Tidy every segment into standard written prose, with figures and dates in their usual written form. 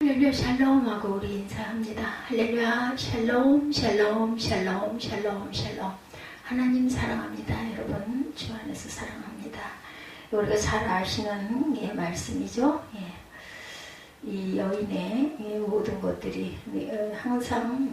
할렐루야 샬롬하고 우리 인사합니다. 할렐루야 샬롬 샬롬 샬롬 샬롬 샬롬. 하나님 사랑합니다. 여러분 주 안에서 사랑합니다. 우리가 잘 아시는 말씀이죠. 이 여인의 모든 것들이 항상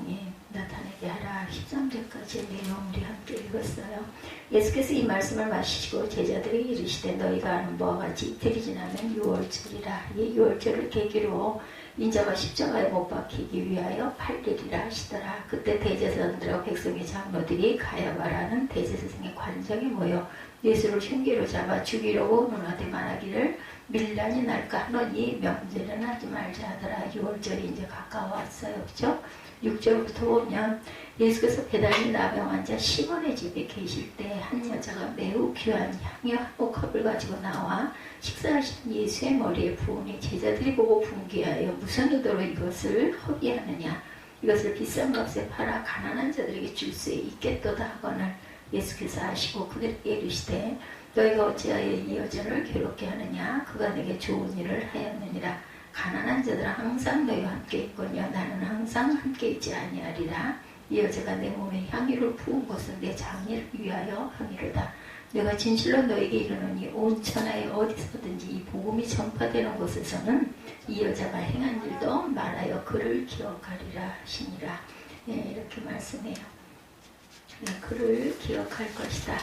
나타나게 하라 13절까지의 내용 우리 함께 읽었어요. 예수께서 이 말씀을 마치시고 제자들에게 이르시되 너희가 아는 바와 같이 이틀이 지나면 유월절이라. 이 유월절을 계기로 인자가 십자가에 못 박히기 위하여 8일이라 하시더라. 그때 대제사장들과 백성의 장로들이 가야바라는 대제사장의 관장이 모여 예수를 흉기로 잡아 죽이려고 논하되 말하기를 밀란이 날까 하노니 명제는 하지 말자 하더라. 6월절이 이제 가까워왔어요. 그죠? 6절부터 보면 예수께서 배달인 나병 환자 시몬의 집에 계실 때 한 여자가 매우 귀한 향유 한 컵을 가지고 나와 식사하신 예수의 머리에 부으니 제자들이 보고 분개하여 무슨 의도로 이것을 허비하느냐, 이것을 비싼 값에 팔아 가난한 자들에게 줄 수 있겠도다 하거늘 예수께서 하시고 그들에게 이르시되 너희가 어찌하여 이 여자를 괴롭게 하느냐, 그가 내게 좋은 일을 하였느니라. 가난한 자들은 항상 너희와 함께 있거니와 나는 항상 함께 있지 아니하리라. 이 여자가 내 몸에 향유를 부은 것은 내 장례를 위하여 함이로다. 내가 진실로 너에게 이르노니 온 천하에 어디서든지 이 복음이 전파되는 곳에서는 이 여자가 행한 일도 말하여 그를 기억하리라 하시니라. 이렇게 말씀해요. 그를 기억할 것이다.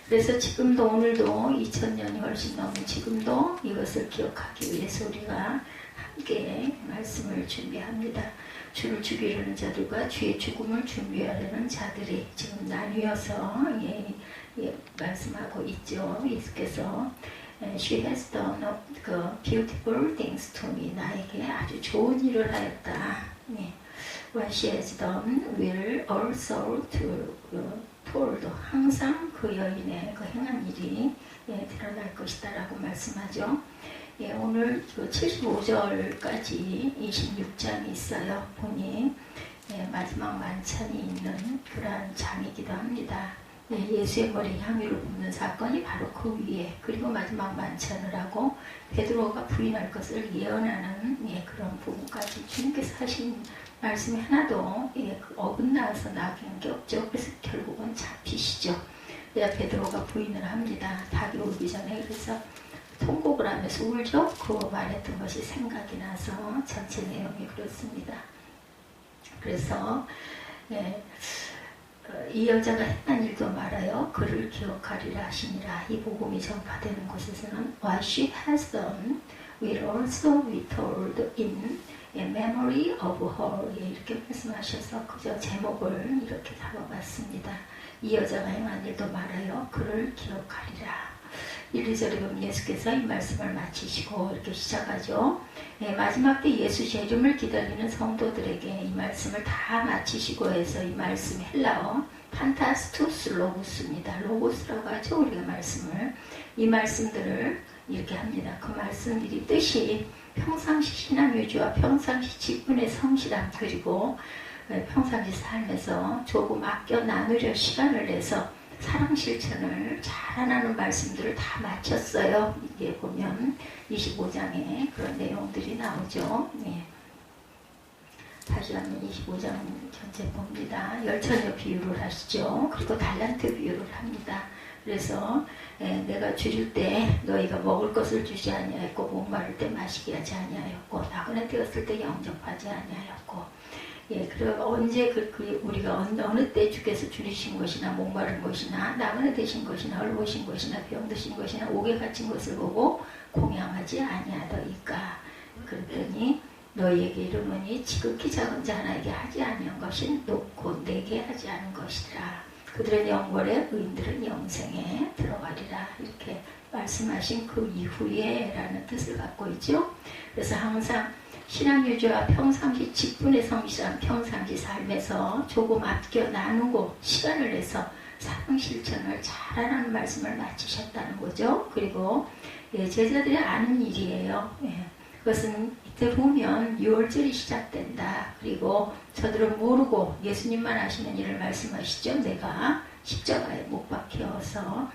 그래서 지금도 오늘도 2000년이 훨씬 넘은 지금도 이것을 기억하기 위해서 우리가 함께 말씀을 준비합니다. 주를 죽이려는 자들과 주의 죽음을 준비하려는 자들이 지금 나뉘어서 말씀하고 있죠. 예수께서 She has done beautiful things to me. 나에게 아주 좋은 일을 하였다. What she has done will also told. 항상 그 여인의 그 행한 일이 드러날 것이다 라고 말씀하죠. 오늘 75절까지 26장이 있어요. 보니 마지막 만찬이 있는 그러한 장이기도 합니다. 예수의 머리에 향유를 붓는 사건이 바로 그 위에, 그리고 마지막 만찬을 하고 베드로가 부인할 것을 예언하는 그런 부분까지 주님께서 하신 말씀이 하나도 어긋나서 나간 게 없죠. 그래서 결국은 잡히시죠. 베드로가 부인을 합니다. 닭이 오기 전에. 그래서 통곡을 하면서 울죠. 그 말했던 것이 생각이 나서 전체 내용이 그렇습니다. 그래서 이 여자가 행한 일도 말하여 그를 기억하리라 하시니라. 이 복음이 전파되는 곳에서는 What she has done will also be told in memory of her. 이렇게 말씀하셔서 그저 제목을 이렇게 잡아봤습니다. 이 여자가 행한 일도 말하여 그를 기억하리라. 1~2절에 보면 예수께서 이 말씀을 마치시고 이렇게 시작하죠. 마지막 때 예수 재림을 기다리는 성도들에게 이 말씀을 다 마치시고 해서 이 말씀이 헬라어 판타스투스 로고스입니다. 로고스라고 하죠. 우리가 말씀을, 이 말씀들을 이렇게 합니다. 그 말씀들이 뜻이 평상시 신앙유지와 평상시 직분의 성실함, 그리고 평상시 삶에서 조금 아껴 나누려 시간을 내서 사랑 실천을 잘하는 말씀들을 다 마쳤어요. 이게 보면 25장에 그런 내용들이 나오죠. 다시 한번 25장 전체 봅니다. 열처녀 비유를 하시죠. 그리고 달란트 비유를 합니다. 그래서 내가 줄일 때 너희가 먹을 것을 주지 아니하였고 목마를 때 마시게 하지 아니하였고 나그네 되었을 때 영접하지 아니하였고. 그리고 언제 우리가 어느 때 주께서 줄이신 것이나 목마른 것이나 나그네 되신 것이나 얼보신 것이나 병드신 것이나 옥에 갇힌 것을 보고 공양하지 아니하더이까. 그랬더니 너희에게 이르노니 지극히 작은 자 하나에게 하지 아니한 것이 높고 내게 하지 않은 것이라. 그들은 영벌에 의인들은 영생에 들어가리라. 이렇게 말씀하신 그 이후에 라는 뜻을 갖고 있죠. 그래서 항상 신앙유지와 평상시 직분의 성실한 평상시 삶에서 조금 아껴 나누고 시간을 내서 사랑 실천을 잘하라는 말씀을 마치셨다는 거죠. 그리고 제자들이 아는 일이에요. 그것은 이때 보면 6월절이 시작된다. 그리고 저들은 모르고 예수님만 하시는 일을 말씀하시죠. 내가 십자가에 못 박혀서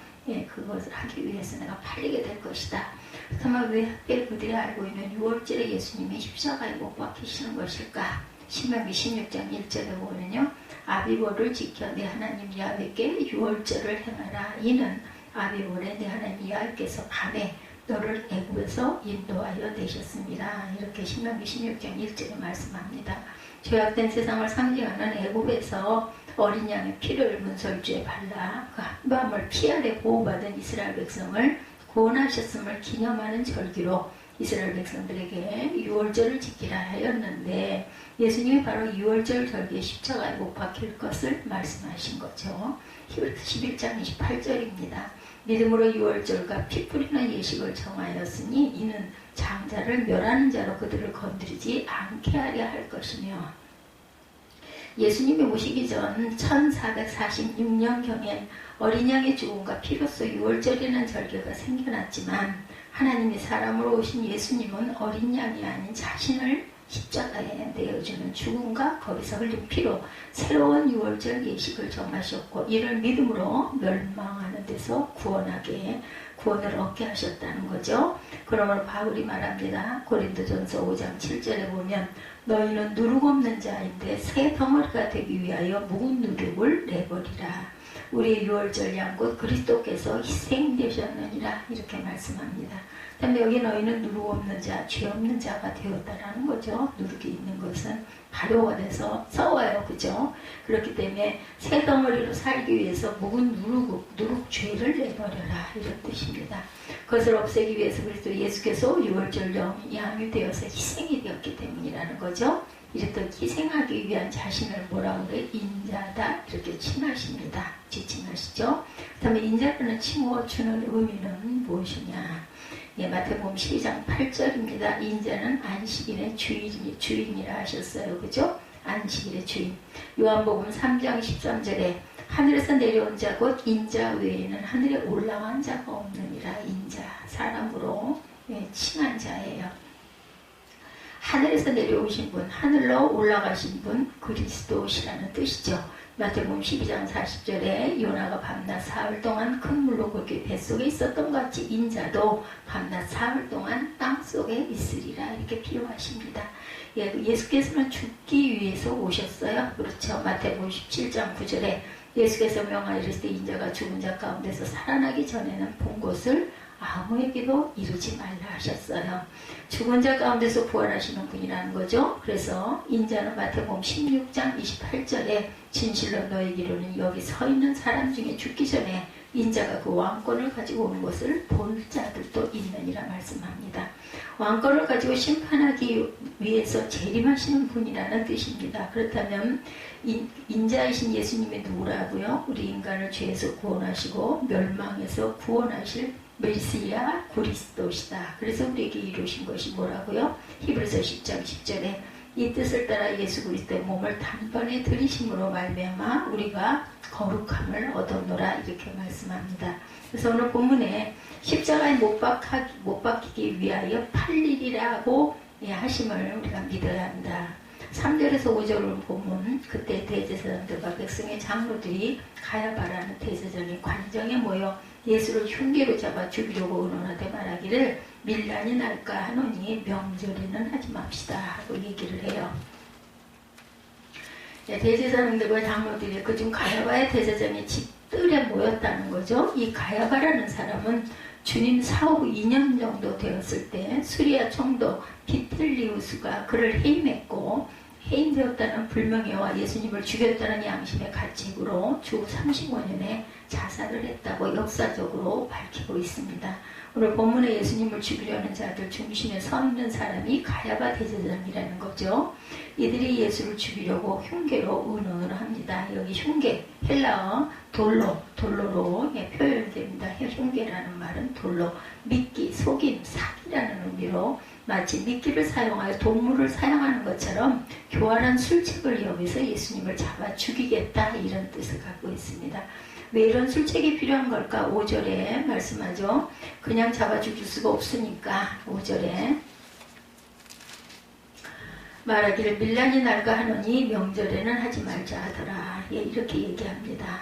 그것을 하기 위해서 내가 팔리게 될 것이다. 그렇다면 왜 그들이 알고 있는 6월절에 예수님이 십자가에 못 박히시는 것일까? 신명기 16장 1절에 보면요. 아비보를 지켜 내 하나님 야훼께 6월절을 행하라. 이는 아비보에 내 하나님 야훼께서 밤에 너를 애굽에서 인도하여 내셨습니다. 이렇게 신명기 16장 1절에 말씀합니다. 죄악된 세상을 상징하는 애굽에서 어린 양의 피를 문설주에 발라 그 한밤을 피 아래 보호받은 이스라엘 백성을 구원하셨음을 기념하는 절기로 이스라엘 백성들에게 6월절을 지키라 하였는데 예수님이 바로 6월절 절기에 십자가에 못 박힐 것을 말씀하신 거죠. 히브리서 11장 28절입니다. 믿음으로 6월절과 피 뿌리는 예식을 정하였으니 이는 장자를 멸하는 자로 그들을 건드리지 않게 하려 할 것이며 예수님이 오시기 전 1446년경엔 어린 양의 죽음과 피로써 6월절이라는 절기가 생겨났지만 하나님이 사람으로 오신 예수님은 어린 양이 아닌 자신을 십자가에 내어주는 죽음과 거기서 흘린 피로 새로운 6월절 예식을 정하셨고 이를 믿음으로 멸망하는 데서 구원을 얻게 하셨다는 거죠. 그러므로 바울이 말합니다. 고린도전서 5장 7절에 보면 너희는 누룩 없는 자인데 새 덩어리가 되기 위하여 묵은 누룩을 내버리라. 우리의 6월절 양 곧 그리스도께서 희생되셨느니라 이렇게 말씀합니다. 그다음에 여기 너희는 누룩 없는 자, 죄 없는 자가 되었다라는 거죠. 누룩이 있는 것은 발효가 돼서 썩어요. 그죠? 그렇기 때문에 새 덩어리로 살기 위해서 묵은 누룩 죄를 내버려라 이런 뜻입니다. 그것을 없애기 위해서 그리스도 예수께서 6월절 양이 되어서 희생이 되었기 때문이라는 거죠. 이렇게 희생하기 위한 자신을 뭐라고 그래? 인자다 이렇게 칭하십니다. 지칭하시죠. 그 다음에 인자라는 칭호 주는 의미는 무엇이냐? 예, 마태복음 12장 8절입니다. 인자는 안식일의 주인이라 하셨어요. 그죠? 안식일의 주인. 요한복음 3장 13절에 하늘에서 내려온 자 곧 인자 외에는 하늘에 올라간 자가 없느니라. 인자, 사람으로 칭한 자예요. 하늘에서 내려오신 분, 하늘로 올라가신 분, 그리스도시라는 뜻이죠. 마태복음 12장 40절에 요나가 밤낮 사흘 동안 큰 물로 그렇게 뱃속에 있었던 것 같이 인자도 밤낮 사흘 동안 땅속에 있으리라 이렇게 비유하십니다. 예수께서는 죽기 위해서 오셨어요. 그렇죠. 마태복음 17장 9절에 예수께서 명하시되 인자가 죽은 자 가운데서 살아나기 전에는 본 것을 아무에게도 이루지 말라 하셨어요. 죽은 자 가운데서 부활하시는 분이라는 거죠. 그래서 인자는 마태복음 16장 28절에 진실로 너희에게 이르노니 여기 서 있는 사람 중에 죽기 전에 인자가 그 왕권을 가지고 오는 것을 볼 자들도 있느니라 말씀합니다. 왕권을 가지고 심판하기 위해서 재림하시는 분이라는 뜻입니다. 그렇다면 인자이신 예수님이 누구라고요? 우리 인간을 죄에서 구원하시고 멸망에서 구원하실 메시아 그리스도시다. 그래서 우리에게 이루신 것이 뭐라고요? 히브리서 10장 10절에 이 뜻을 따라 예수 그리스도의 몸을 단번에 들이심으로 말미암아 우리가 거룩함을 얻었노라 이렇게 말씀합니다. 그래서 오늘 본문에 십자가에 못 박히기 위하여 팔리리라고 하심을 우리가 믿어야 한다. 3절에서 5절을 보면 그때 대제사장들과 백성의 장로들이 가야바라는 대제사장이 관정에 모여 예수를 흉계로 잡아 죽이려고 의논하되 말하기를 밀란이 날까 하노니 명절에는 하지 맙시다 하고 얘기를 해요. 대제사장들과 장로들이 그중 가야바의 대제사장이 집들에 모였다는 거죠. 이 가야바라는 사람은 주님 사후 2년 정도 되었을 때 수리아 총독 비틀리우스가 그를 해임했고 해임되었다는 불명예와 예수님을 죽였다는 양심의 가책으로 주 35년에 자살을 했다고 역사적으로 밝히고 있습니다. 오늘 본문에 예수님을 죽이려는 자들 중심에 서 있는 사람이 가야바 대제사장이라는 거죠. 이들이 예수를 죽이려고 흉계로 의논을 합니다. 여기 흉계, 헬라어 돌로로 표현됩니다. 흉계라는 말은 돌로, 미끼, 속임, 사기라는 의미로 마치 미끼를 사용하여 동물을 사용하는 것처럼 교활한 술책을 이용해서 예수님을 잡아 죽이겠다 이런 뜻을 갖고 있습니다. 왜 이런 술책이 필요한 걸까? 5절에 말씀하죠. 그냥 잡아 죽일 수가 없으니까 5절에 말하기를 밀란이 날까 하노니 명절에는 하지 말자 하더라. 이렇게 얘기합니다.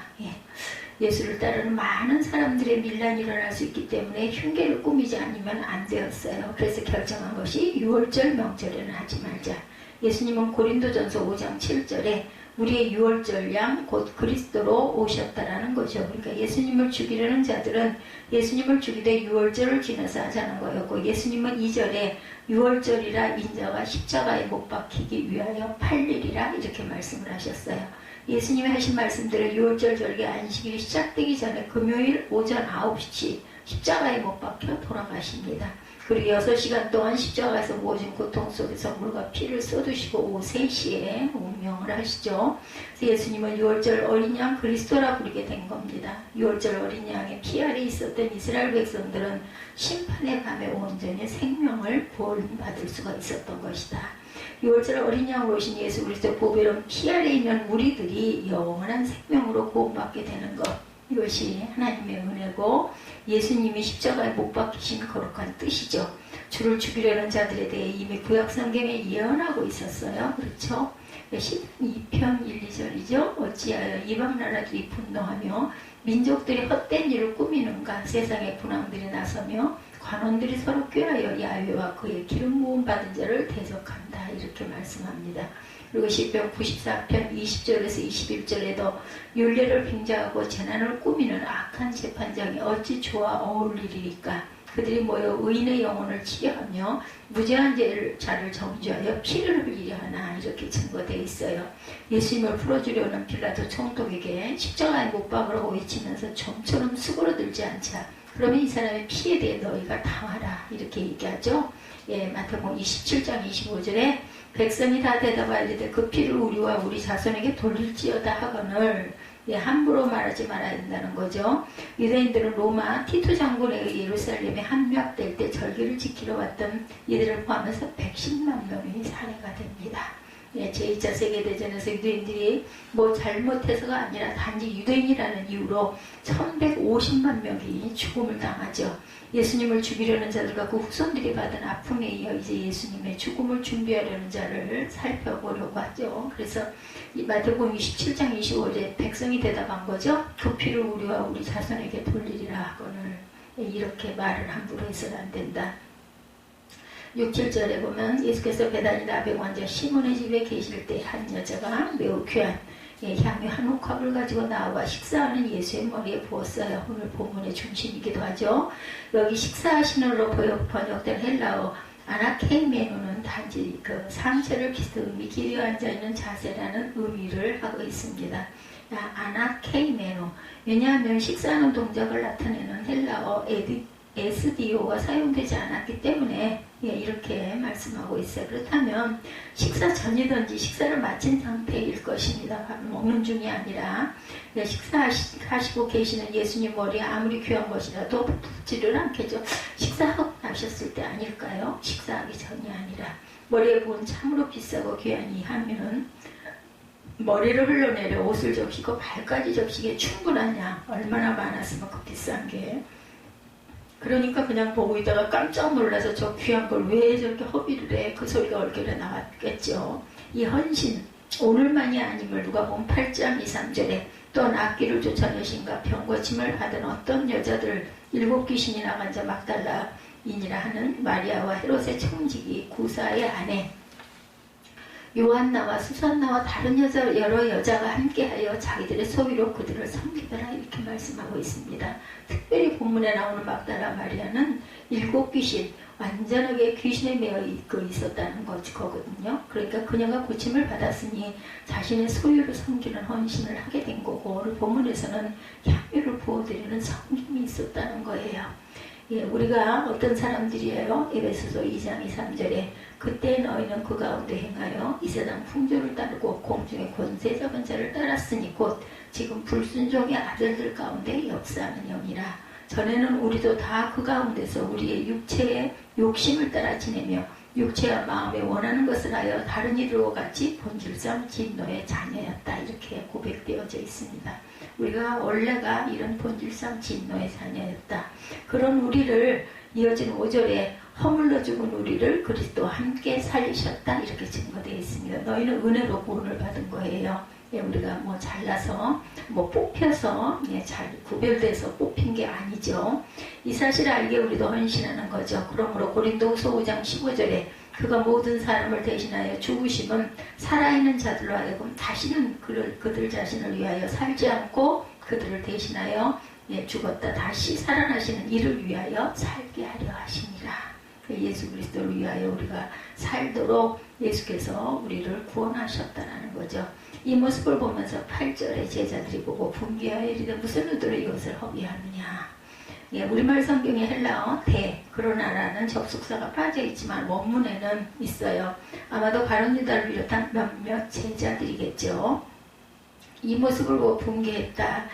예수를 따르는 많은 사람들의 밀란이 일어날 수 있기 때문에 흉계를 꾸미지 않으면 안 되었어요. 그래서 결정한 것이 6월절 명절에는 하지 말자. 예수님은 고린도전서 5장 7절에 우리의 6월절 양 곧 그리스도로 오셨다라는 거죠. 그러니까 예수님을 죽이려는 자들은 예수님을 죽이되 6월절을 지나서 하자는 거였고, 예수님은 2절에 6월절이라 인자가 십자가에 못 박히기 위하여 팔리리라 이렇게 말씀을 하셨어요. 예수님이 하신 말씀대로 6월절 절기 안식일이 시작되기 전에 금요일 오전 9시 십자가에 못 박혀 돌아가십니다. 그리고 6시간 동안 십자가에서 모진 고통 속에서 물과 피를 쏟으시고 오후 3시에 운명을 하시죠. 그래서 예수님은 6월절 어린 양 그리스도라 부르게 된 겁니다. 6월절 어린 양의 피 아래 있었던 이스라엘 백성들은 심판의 밤에 온전히 생명을 구원받을 수가 있었던 것이다. 6월절 어린 양으로 오신 예수 그리스도 보배로운 피 아래 있는 우리들이 영원한 생명으로 구원받게 되는 것, 이것이 하나님의 은혜고 예수님이 십자가에 못 박히신 거룩한 뜻이죠. 주를 죽이려는 자들에 대해 이미 구약성경에 예언하고 있었어요. 그렇죠? 12편 1, 2절이죠. 어찌하여 이방나라들이 분노하며 민족들이 헛된 일을 꾸미는가. 세상의 군왕들이 나서며 관원들이 서로 꾀하여 야훼와 그의 기름 부음 받은 자를 대적한다. 이렇게 말씀합니다. 그리고 시편 94편 20절에서 21절에도 율례를 빙자하고 재난을 꾸미는 악한 재판장이 어찌 좋아 어울리리까. 그들이 모여 의인의 영혼을 치려하며 무죄한 자를 정죄하여 피를 흘리려 하나. 이렇게 증거되어 있어요. 예수님을 풀어주려는 빌라도 총독에게 십자가에 못 박으라고 외치면서 좀처럼 수그러들지 않자. 그러면 이 사람의 피에 대해 너희가 당하라. 이렇게 얘기하죠. 예, 마태복음 27장 25절에 백성이 다 대답하리되 그 피를 우리와 우리 자손에게 돌릴지어다 하거늘, 예, 함부로 말하지 말아야 된다는 거죠. 유대인들은 로마 티투 장군의 예루살렘에 함락될 때 절기를 지키러 왔던 이들을 포함해서 110만 명이 살해가 됩니다. 예, 제2차 세계대전에서 유대인들이 뭐 잘못해서가 아니라 단지 유대인이라는 이유로 1150만 명이 죽음을 당하죠. 예수님을 죽이려는 자들과 그 후손들이 받은 아픔에 이어 이제 예수님의 죽음을 준비하려는 자를 살펴보려고 하죠. 그래서 이 마태복음 27장 25절에 백성이 대답한 거죠. 그 피를 우리와 우리 자손에게 돌리리라 하거늘. 이렇게 말을 함부로 해서는 안 된다. 6, 7절에 보면 예수께서 베다니 나병 환자 시몬의 집에 계실 때 한 여자가 매우 귀한 향유 한 옥합을 가지고 나와 식사하는 예수의 머리에 부었어요. 오늘 본문의 중심이기도 하죠. 여기 식사하시는으로 번역된 헬라어 아나케이메노는 단지 그 상체를 비스듬히 기려 앉아있는 자세라는 의미를 하고 있습니다. 아나케이메노, 왜냐하면 식사하는 동작을 나타내는 헬라어 에스디오가 사용되지 않았기 때문에 이렇게 말씀하고 있어요. 그렇다면 식사 전이든지 식사를 마친 상태일 것입니다. 밥 먹는 중이 아니라 식사하시고 계시는 예수님 머리에 아무리 귀한 것이라도 붓지를 않겠죠. 식사하고 나셨을 때 아닐까요? 식사하기 전이 아니라 머리에 부은 참으로 비싸고 귀한 이 향유는 머리를 흘러내려 옷을 적시고 발까지 적시기에 충분한 양, 얼마나 많았으면 그 비싼 게. 그러니까 그냥 보고 있다가 깜짝 놀라서 저 귀한 걸 왜 저렇게 허비를 해? 그 소리가 얼결에 나왔겠죠. 이 헌신, 오늘만이 아님을 누가복음 8장 2, 3절에 또한 악귀를 쫓아내신가 병고침을 받은 어떤 여자들 7귀신이 나간 자 막달라인이라 하는 마리아와 헤롯의 청지기 구사의 아내 요한나와 수산나와 다른 여러 여자가 함께하여 자기들의 소위로 그들을 섬기더라. 이렇게 말씀하고 있습니다. 특별히 본문에 나오는 막달라 마리아는 7귀신, 완전하게 귀신에 매여 있었다는 거거든요. 그러니까 그녀가 고침을 받았으니 자신의 소유를 섬기는 헌신을 하게 된 거고, 오늘 본문에서는 향유를 부어드리는 섬김이 있었다는 거예요. 예, 우리가 어떤 사람들이에요? 에베소서 2장 2, 3절에 그때 너희는 그 가운데 행하여 이 세상 풍조를 따르고 공중의 권세 잡은 자를 따랐으니 곧 지금 불순종의 아들들 가운데 역사하는 영이라. 전에는 우리도 다 그 가운데서 우리의 육체의 욕심을 따라 지내며 육체와 마음에 원하는 것을 하여 다른 이들과 같이 본질상 진노의 자녀였다. 이렇게 고백되어져 있습니다. 우리가 원래가 이런 본질상 진노의 자녀였다. 그런 우리를 이어진 5절에 허물러 죽은 우리를 그리스도와 함께 살리셨다. 이렇게 증거되어 있습니다. 너희는 은혜로 구원을 받은 거예요. 우리가 뭐 잘나서 뭐 뽑혀서 잘 구별돼서 뽑힌 게 아니죠. 이 사실을 알게 우리도 헌신하는 거죠. 그러므로 고린도후서 5장 15절에 그가 모든 사람을 대신하여 죽으심은 살아있는 자들로 하여금 다시는 그들 자신을 위하여 살지 않고 그들을 대신하여 죽었다 다시 살아나시는 이를 위하여 살게 하려 하시니라. 예수 그리스도를 위하여 우리가 살도록 예수께서 우리를 구원하셨다는 거죠. 이 모습을 보면서 8절에 제자들이 보고 분개하여 이르되 무슨 의도로 이것을 허비하느냐. 우리말 성경의 헬라어 그러나라는 접속사가 빠져있지만 원문에는 있어요. 아마도 바론 유다를 비롯한 몇몇 제자들이겠죠. 이 모습을 보고 분개했다.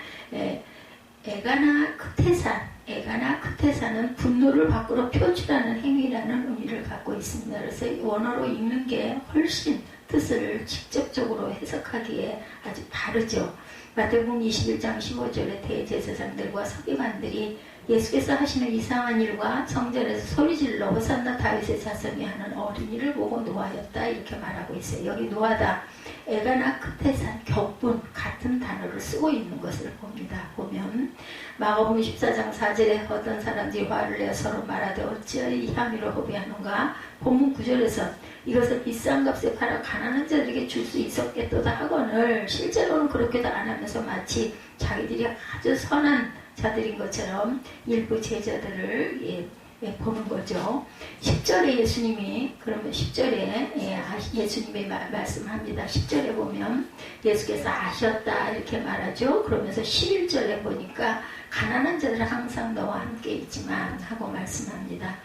에가나 크테사는 분노를 밖으로 표출하는 행위라는 의미를 갖고 있습니다. 그래서 원어로 읽는 게 훨씬 뜻을 직접적으로 해석하기에 아주 바르죠. 마태복음 21장 15절에 대제사장들과 서기관들이 예수께서 하시는 이상한 일과 성전에서 소리질러 호산나 다윗의 자손이 하는 어린이를 보고 노하였다 이렇게 말하고 있어요. 여기 노하다, 에가나 크테산, 격분 같은 단어를 쓰고 있는 것을 봅니다. 보면 마가복음 14장 4절에 어떤 사람들이 화를 내어 서로 말하되 어찌하여 이 향유를 허비하는가. 본문 9절에서 이것을 비싼 값에 팔아 가난한 자들에게 줄 수 있었겠도다 하거늘 실제로는 그렇게도 안 하면서 마치 자기들이 아주 선한 자들인 것처럼 일부 제자들을 보는 거죠. 10절에 예수님이 그러면 10절에 예수님이 말씀합니다. 10절에 보면 예수께서 아셨다 이렇게 말하죠. 그러면서 11절에 보니까 가난한 자들은 항상 너와 함께 있지만 하고 말씀합니다.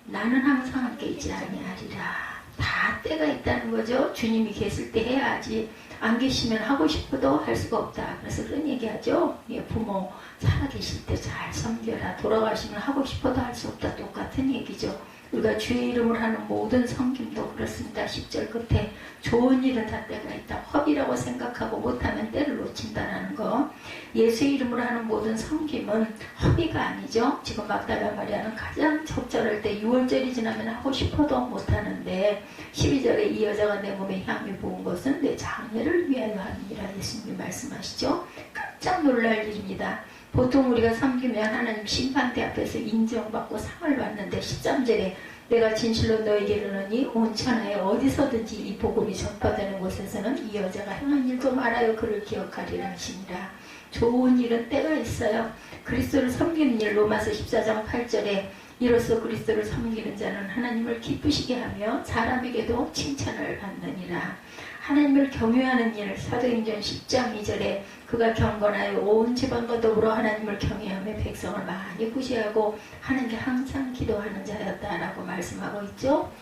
나는 항상 함께 있지 아니하리라. 다 때가 있다는 거죠. 주님이 계실 때 해야지 안 계시면 하고 싶어도 할 수가 없다. 그래서 그런 얘기하죠. 부모 살아계실 때 잘 섬겨라. 돌아가시면 하고 싶어도 할 수 없다. 똑같은 얘기죠. 우리가 주의 이름을 하는 모든 섬김도 그렇습니다. 10절 끝에 좋은 일은 다 때가 있다. 허비라고 생각하고 못하면 때를 놓친다는 거. 예수의 이름으로 하는 모든 섬김은 허비가 아니죠. 지금 막달라 마리아는 가장 적절할 때 6월절이 지나면 하고 싶어도 못하는데 12절에 이 여자가 내 몸에 향유 부은 것은 내 장례를 위하여 함이라 예수님이 말씀하시죠. 깜짝 놀랄 일입니다. 보통 우리가 섬기면 하나님 심판대 앞에서 인정받고 상을 받는데 13절에 내가 진실로 너에게 이르노니 온 천하에 어디서든지 이 복음이 전파되는 곳에서는 이 여자가 행한 일도 말하여 그를 기억하리라 하시니라. 좋은 일은 때가 있어요. 그리스도를 섬기는 일 로마서 14장 8절에 이로써 그리스도를 섬기는 자는 하나님을 기쁘시게 하며 사람에게도 칭찬을 받느니라. 하나님을 경외하는 일 사도행전 10장 2절에 그가 경건하여 온 지방과 더불어 하나님을 경외하며 백성을 많이 구제하고 하나님께 항상 기도하는 자였다라고 말씀하고 있죠.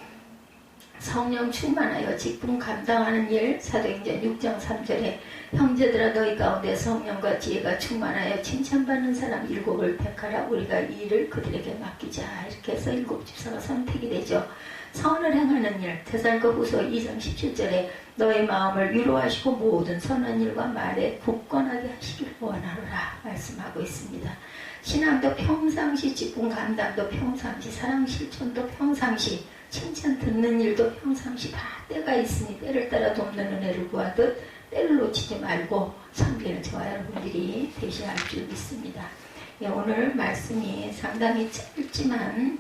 성령 충만하여 직분 감당하는 일 사도행전 6장 3절에 형제들아 너희 가운데 성령과 지혜가 충만하여 칭찬받는 사람 7을 택하라. 우리가 이 일을 그들에게 맡기자. 이렇게 해서 7집사가 선택이 되죠. 선을 행하는 일 데살로니가후서 2장 17절에 너의 마음을 위로하시고 모든 선한 일과 말에 굳건하게 하시길 원하노라 말씀하고 있습니다. 신앙도 평상시, 직분 감당도 평상시, 사랑 실천도 평상시, 칭찬 듣는 일도 평상시 다 때가 있으니 때를 따라 돕는 은혜를 구하듯 때를 놓치지 말고 섬기는 저와 여러분들이 되셔야 할 줄 믿습니다. 오늘 말씀이 상당히 짧지만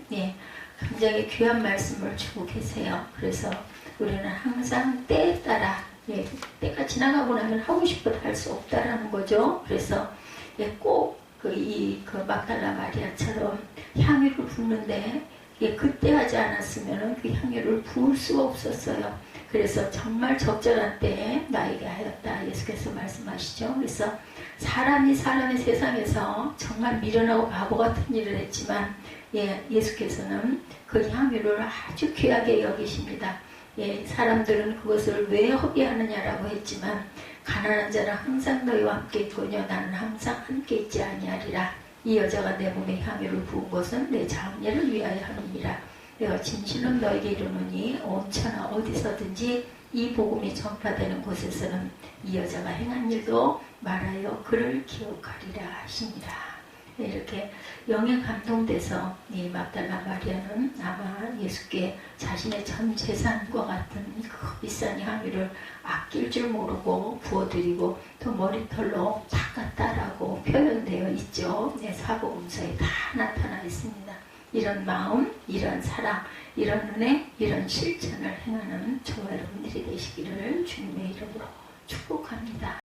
굉장히 귀한 말씀을 주고 계세요. 그래서 우리는 항상 때에 따라 때가 지나가고 나면 하고 싶어도 할 수 없다라는 거죠. 그래서 꼭 그 막달라 마리아처럼 향유를 붓는데 그때 하지 않았으면 그 향유를 부을 수가 없었어요. 그래서 정말 적절한 때에 나에게 하였다 예수께서 말씀하시죠. 그래서 사람이 사람의 세상에서 정말 미련하고 바보 같은 일을 했지만 예수께서는 그 향유를 아주 귀하게 여기십니다. 사람들은 그것을 왜 허비하느냐라고 했지만 가난한 자는 항상 너희와 함께 있거니와 나는 항상 함께 있지 아니하리라. 이 여자가 내 몸에 향유를 부은 것은 내 장례를 위하여 함이니라. 내가 진실로 너에게 이르노니 온 천하 어디서든지 이 복음이 전파되는 곳에서는 이 여자가 행한 일도 말하여 그를 기억하리라 하시니라. 이렇게 영에 감동돼서 이 막달라 마리아는 아마 예수께 자신의 전 재산과 같은 그 비싼 향유를 아낄 줄 모르고 부어드리고 또 머리털로 닦았다라고 표현되어 있죠. 네, 사복음서에 다 나타나 있습니다. 이런 마음, 이런 사랑, 이런 은혜, 이런 실천을 행하는 저와 여러분들이 되시기를 주님의 이름으로 축복합니다.